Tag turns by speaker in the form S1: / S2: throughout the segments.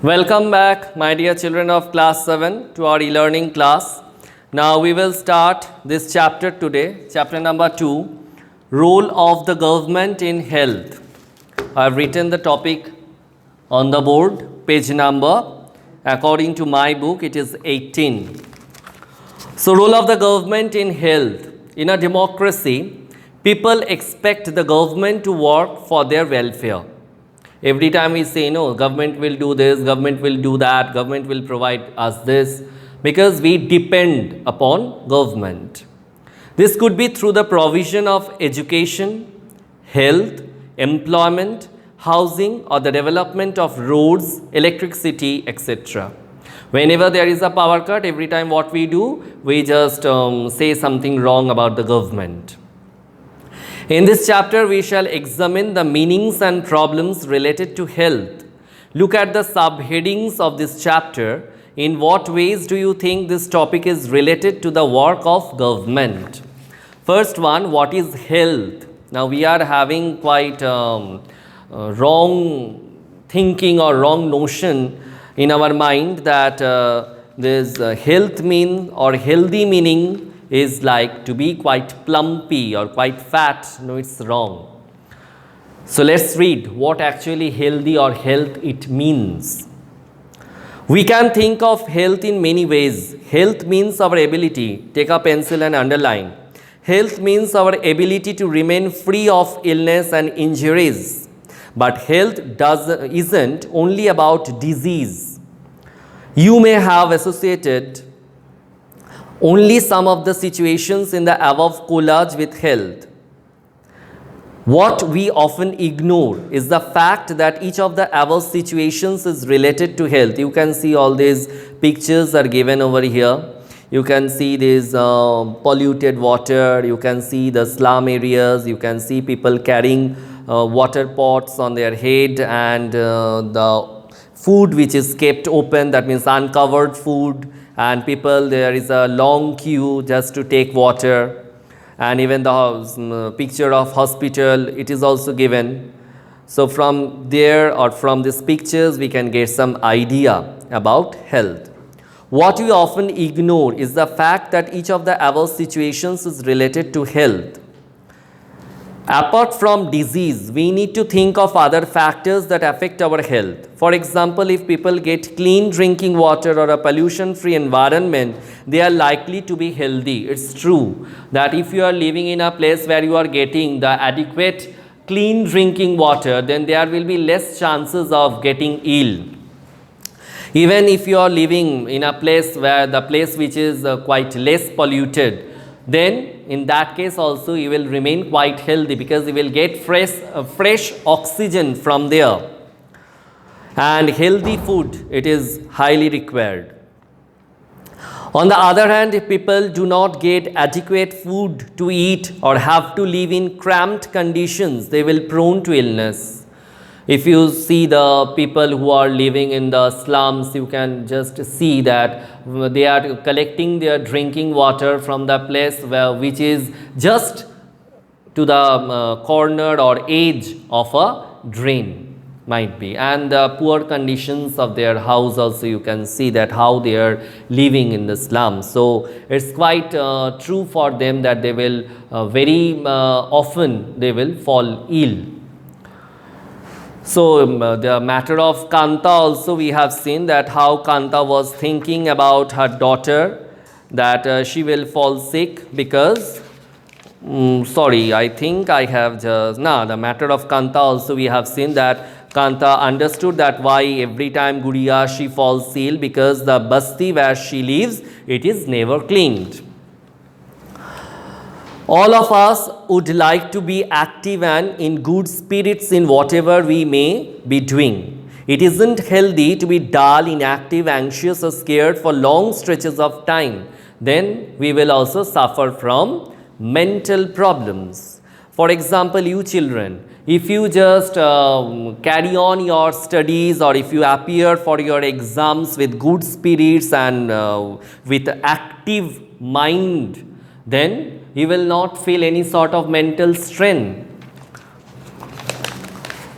S1: Welcome back, my dear children of class 7 to our e-learning class. Now we will start this chapter today, chapter number 2, Role of the Government in Health. I have written the topic on the board, page number. According to my book, it is 18. So, role of the government in health. In a democracy, people expect the government to work for their welfare. Every time we say, no, government will do this, government will do that, government will provide us this, because we depend upon government. This could be through the provision of education, health, employment, housing, or the development of roads, electricity, etc. Whenever there is a power cut, every time what we do, we just say something wrong about the government. In this chapter, we shall examine the meanings and problems related to health. Look at the subheadings of this chapter. In what ways do you think this topic is related to the work of government? First one, what is health? Now, we are having quite wrong thinking or wrong notion in our mind that this health mean or healthy meaning is like to be quite plumpy or quite fat. No, it's wrong. So let's read what actually healthy or health it means. We can think of health in many ways. Health means our ability, take a pencil and underline. Health means our ability to remain free of illness and injuries. But health isn't only about disease. You may have associated only some of the situations in the above collage with health. What we often ignore is the fact that each of the above situations is related to health. You can see all these pictures are given over here. You can see this polluted water, you can see the slum areas, you can see people carrying water pots on their head, and the food which is kept open, that means uncovered food, and people, there is a long queue just to take water, and even the picture of hospital, it is also given. So from there or from these pictures we can get some idea about health. What we often ignore is the fact that each of the above situations is related to health. Apart from disease, we need to think of other factors that affect our health. For example, if people get clean drinking water or a pollution-free environment, they are likely to be healthy. It's true that if you are living in a place where you are getting the adequate clean drinking water, then there will be less chances of getting ill. Even if you are living in a place where the place which is quite less polluted, then in that case also you will remain quite healthy, because you will get fresh oxygen from there. And healthy food, it is highly required. On the other hand, if people do not get adequate food to eat or have to live in cramped conditions, they will prone to illness. If you see the people who are living in the slums, you can just see that they are collecting their drinking water from the place which is just to the corner or edge of a drain, might be, and the poor conditions of their house also, you can see that how they are living in the slums. So it's quite true for them that they will very often they will fall ill. So the matter of Kanta also, we have seen that how Kanta was thinking about her daughter, that she will fall sick because I think I have just the matter of Kanta also, we have seen that Kanta understood that why every time Guriya she falls ill, because the basti where she lives, it is never cleaned. All of us would like to be active and in good spirits in whatever we may be doing. It isn't healthy to be dull, inactive, anxious or scared for long stretches of time. Then we will also suffer from mental problems. For example, you children, if you just carry on your studies, or if you appear for your exams with good spirits and with active mind, then you will not feel any sort of mental strain.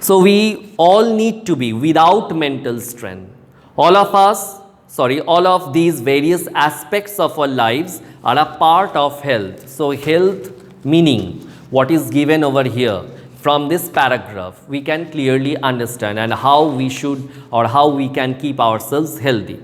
S1: So we all need to be without mental strain. All of us, sorry, all of these various aspects of our lives are a part of health. So health meaning, what is given over here from this paragraph, we can clearly understand and how we should or how we can keep ourselves healthy.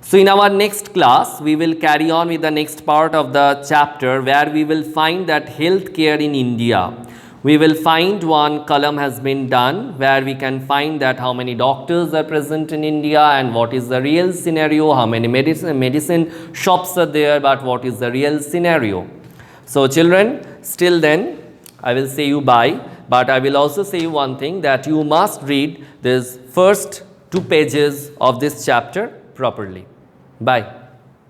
S1: So in our next class, we will carry on with the next part of the chapter, where we will find that healthcare in India. We will find one column has been done where we can find that how many doctors are present in India and what is the real scenario, how many medicine shops are there, but what is the real scenario. So children, still then I will say you bye, but I will also say you one thing, that you must read this first 2 pages of this chapter properly. Bye.